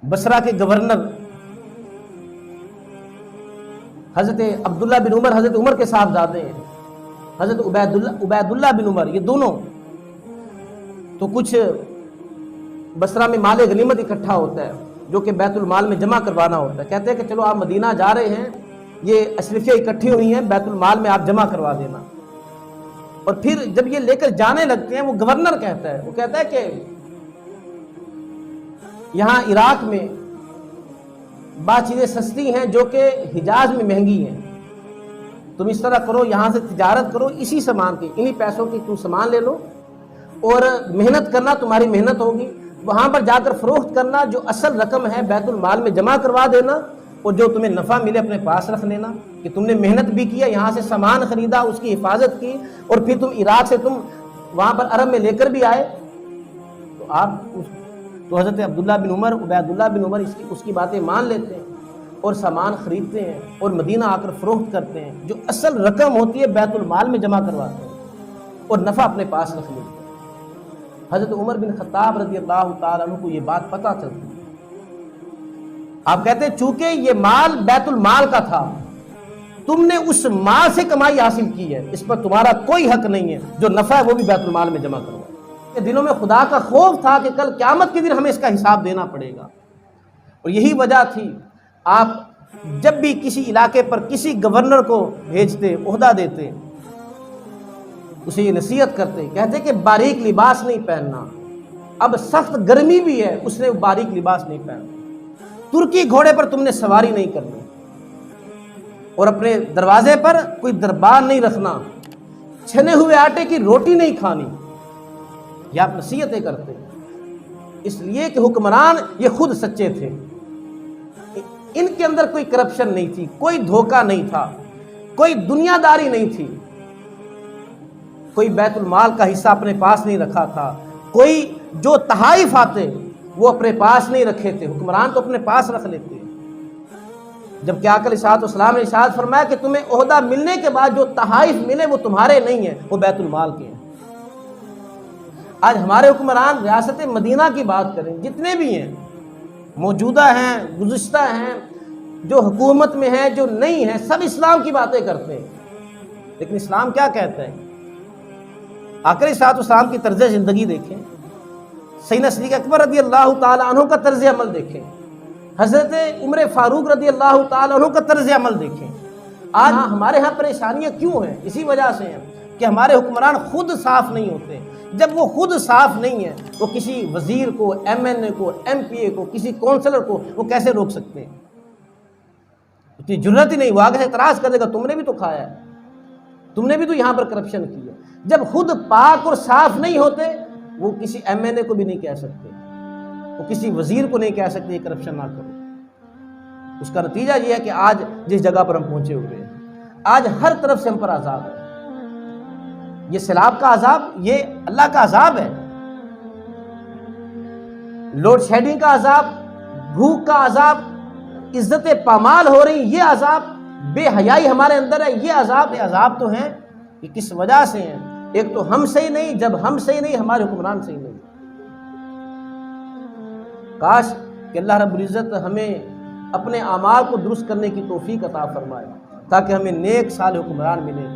بصرہ کے گورنر حضرت عبداللہ بن عمر، حضرت عمر کے صاحبزادے ہیں، حضرت عبید اللہ بن عمر، یہ دونوں تو کچھ بصرہ میں مال غنیمت اکٹھا ہوتا ہے جو کہ بیت المال میں جمع کروانا ہوتا ہے. کہتے ہیں کہ چلو آپ مدینہ جا رہے ہیں، یہ اشرفیہ اکٹھی ہوئی ہیں، بیت المال میں آپ جمع کروا دینا. اور پھر جب یہ لے کر جانے لگتے ہیں، وہ گورنر کہتا ہے، وہ کہتا ہے کہ یہاں عراق میں بعض چیزیں سستی ہیں جو کہ حجاز میں مہنگی ہیں، تم اس طرح کرو، یہاں سے تجارت کرو، اسی سامان کی، انہی پیسوں کی تم سامان لے لو اور محنت کرنا، تمہاری محنت ہوگی، وہاں پر جا کر فروخت کرنا، جو اصل رقم ہے بیت المال میں جمع کروا دینا، اور جو تمہیں نفع ملے اپنے پاس رکھ لینا کہ تم نے محنت بھی کیا، یہاں سے سامان خریدا، اس کی حفاظت کی، اور پھر تم عراق سے تم وہاں پر عرب میں لے کر بھی آئے. تو حضرت عبداللہ بن عمر، عبید اللہ بن عمر اس کی باتیں مان لیتے ہیں اور سامان خریدتے ہیں اور مدینہ آ کر فروخت کرتے ہیں، جو اصل رقم ہوتی ہے بیت المال میں جمع کرواتے ہیں اور نفع اپنے پاس رکھ لیتے ہیں. حضرت عمر بن خطاب رضی اللہ تعالیٰ عنہ کو یہ بات پتہ چلتی. آپ کہتے ہیں چونکہ یہ مال بیت المال کا تھا، تم نے اس مال سے کمائی حاصل کی ہے، اس پر تمہارا کوئی حق نہیں ہے، جو نفع ہے وہ بھی بیت المال میں جمع کرو. کہ دلوں میں خدا کا خوف تھا کہ کل قیامت کے دن ہمیں اس کا حساب دینا پڑے گا. اور یہی وجہ تھی آپ جب بھی کسی علاقے پر کسی گورنر کو بھیجتے، عہدہ دیتے، اسے یہ نصیحت کرتے، کہتے کہ باریک لباس نہیں پہننا. اب سخت گرمی بھی ہے، اس نے باریک لباس نہیں پہننا. ترکی گھوڑے پر تم نے سواری نہیں کرنی، اور اپنے دروازے پر کوئی دربار نہیں رکھنا، چھنے ہوئے آٹے کی روٹی نہیں کھانی. یہ آپ نصیحتیں کرتے اس لیے کہ حکمران یہ خود سچے تھے، ان کے اندر کوئی کرپشن نہیں تھی، کوئی دھوکہ نہیں تھا، کوئی دنیا داری نہیں تھی، کوئی بیت المال کا حصہ اپنے پاس نہیں رکھا تھا، کوئی جو تحائف آتے وہ اپنے پاس نہیں رکھے تھے. حکمران تو اپنے پاس رکھ لیتے. جب کہ آقا علیہ الصلوۃ والسلام نے ارشاد فرمایا کہ تمہیں عہدہ ملنے کے بعد جو تحائف ملے وہ تمہارے نہیں ہیں، وہ بیت المال کے ہیں. آج ہمارے حکمران ریاست مدینہ کی بات کریں، جتنے بھی ہیں، موجودہ ہیں، گزشتہ ہیں، جو حکومت میں ہیں، جو نہیں ہیں، سب اسلام کی باتیں کرتے ہیں. لیکن اسلام کیا کہتا ہے؟ آقا علیہ الصلوۃ والسلام کی طرز زندگی دیکھیں، سیدنا صدیق اکبر رضی اللہ تعالیٰ عنہ کا طرز عمل دیکھیں، حضرت عمر فاروق رضی اللہ تعالیٰ عنہ کا طرز عمل دیکھیں. آج ہمارے ہاں پریشانیاں کیوں ہیں؟ اسی وجہ سے ہیں کہ ہمارے حکمران خود صاف نہیں ہوتے. جب وہ خود صاف نہیں ہے، وہ کسی وزیر کو، ایم این اے کو، ایم پی اے کو، کسی کونسلر کو وہ کیسے روک سکتے ہیں؟ اتنی جرت ہی نہیں. وہ آگے سے اعتراض کر دے گا تم نے بھی تو کھایا ہے، تم نے بھی تو یہاں پر کرپشن کی ہے. جب خود پاک اور صاف نہیں ہوتے، وہ کسی ایم این اے کو بھی نہیں کہہ سکتے، وہ کسی وزیر کو نہیں کہہ سکتے یہ کرپشن نہ کرو. اس کا نتیجہ یہ ہے کہ آج جس جگہ پر ہم پہنچے ہوئے ہیں، آج ہر طرف سے ہم پر عذاب ہے. یہ سیلاب کا عذاب، یہ اللہ کا عذاب ہے. لوڈ شیڈنگ کا عذاب، بھوک کا عذاب، عزتیں پامال ہو رہی یہ عذاب، بے حیائی ہمارے اندر ہے یہ عذاب. یہ عذاب تو ہیں، یہ کس وجہ سے ہیں؟ ایک تو ہم صحیح نہیں، جب ہم صحیح نہیں ہمارے حکمران صحیح نہیں. کاش کہ اللہ رب العزت ہمیں اپنے اعمال کو درست کرنے کی توفیق عطا فرمائے تاکہ ہمیں نیک صالح حکمران ملے.